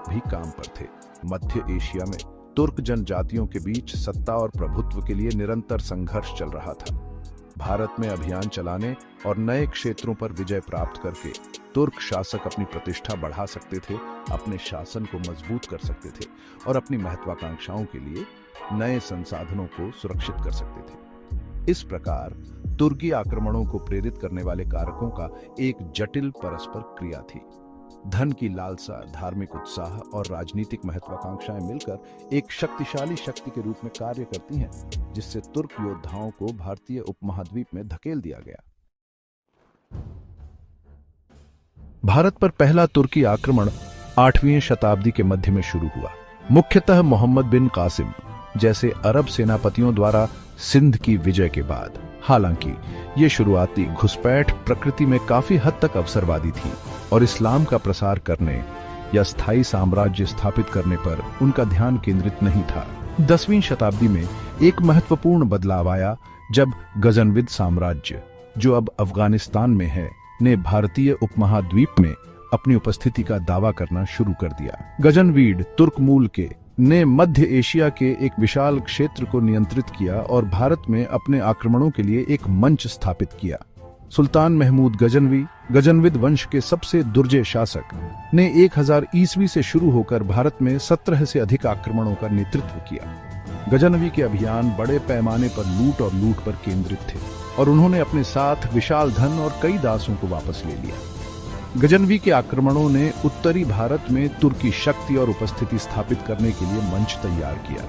तब भी काम पर थे। मध्य एशिया में तुर्क जनजातियों के बीच सत्ता और प्रभुत्व के लिए निरंतर संघर्ष चल रहा था। भारत में अभियान चलाने और नए क्षेत्रों पर विजय प्राप्त करके तुर्क शासक अपनी प्रतिष्ठा बढ़ा सकते थे, अपने शासन को मजबूत कर सकते थे और अपनी महत्वाकांक्षाओं के लिए नए संसाधनों को सुरक्षित कर सकते थे। इस प्रकार तुर्की आक्रमणों को प्रेरित करने वाले कारकों का एक जटिल परस्पर क्रिया थी। धन की लालसा, धार्मिक उत्साह और राजनीतिक महत्वाकांक्षाएं मिलकर एक शक्तिशाली शक्ति के रूप में कार्य करती हैं, जिससे तुर्क योद्धाओं को भारतीय उपमहाद्वीप में धकेल दिया गया। भारत पर पहला तुर्की आक्रमण 8वीं शताब्दी के मध्य में शुरू हुआ, मुख्यतः मोहम्मद बिन कासिम जैसे अरब सेनापतियों द्वारा सिंध की विजय के बाद। हालांकि ये शुरुआती घुसपैठ प्रकृति में काफी हद तक अवसरवादी थी और इस्लाम का प्रसार करने या स्थायी साम्राज्य स्थापित करने पर उनका ध्यान केंद्रित नहीं था। 10वीं शताब्दी में एक महत्वपूर्ण बदलाव आया जब गजनविद साम्राज्य, जो अब अफगानिस्तान में है, ने भारतीय उपमहाद्वीप में अपनी उपस्थिति का दावा करना शुरू कर दिया। गजनवीड, तुर्क मूल के, ने मध्य एशिया के एक विशाल क्षेत्र को नियंत्रित किया और भारत में अपने आक्रमणों के लिए एक मंच स्थापित किया। सुल्तान महमूद गजनवी, गजनविद वंश के सबसे दुर्जय शासक, ने 1000 ईस्वी से शुरू होकर भारत में 17 से अधिक आक्रमणों का नेतृत्व किया। गजनवी के अभियान बड़े पैमाने पर लूट पर केंद्रित थे और उन्होंने अपने साथ विशाल धन और कई दासों को वापस ले लिया। गजनवी के आक्रमणों ने उत्तरी भारत में तुर्की शक्ति और उपस्थिति स्थापित करने के लिए मंच तैयार किया।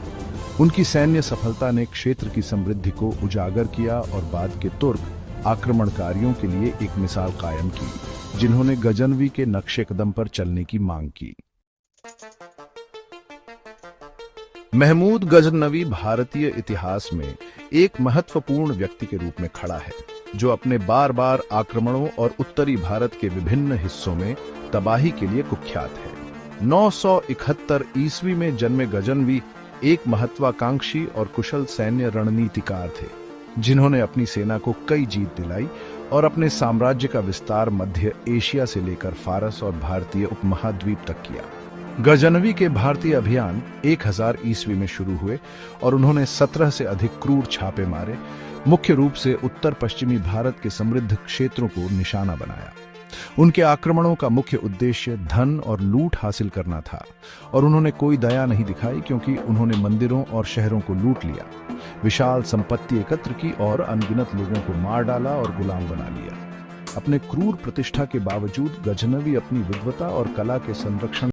उनकी सैन्य सफलता ने क्षेत्र की समृद्धि को उजागर किया और बाद के तुर्क आक्रमणकारियों के लिए एक मिसाल कायम की, जिन्होंने गजनवी के नक्शे कदम पर चलने की मांग की। महमूद गजनवी भारतीय इतिहास में एक महत्वपूर्ण व्यक्ति के रूप में खड़ा है, जो अपने बार बार आक्रमणों और उत्तरी भारत के विभिन्न हिस्सों में तबाही के लिए कुख्यात है। 971 ईस्वी में जन्मे गजनवी एक महत्वाकांक्षी और कुशल सैन्य रणनीतिकार थे, जिन्होंने अपनी सेना को कई जीत दिलाई और अपने साम्राज्य का विस्तार मध्य एशिया से लेकर फारस और भारतीय उपमहाद्वीप तक किया। गजनवी के भारतीय अभियान 1000 ईस्वी में शुरू हुए और उन्होंने 17 से अधिक क्रूर छापे मारे, मुख्य रूप से उत्तर पश्चिमी भारत के समृद्ध क्षेत्रों को निशाना बनाया। उनके आक्रमणों का मुख्य उद्देश्य धन और लूट हासिल करना था और उन्होंने कोई दया नहीं दिखाई, क्योंकि उन्होंने मंदिरों और शहरों को लूट लिया, विशाल संपत्ति एकत्र की और अनगिनत लोगों को मार डाला और गुलाम बना लिया। अपने क्रूर प्रतिष्ठा के बावजूद गजनवी अपनी विद्वता और कला के संरक्षण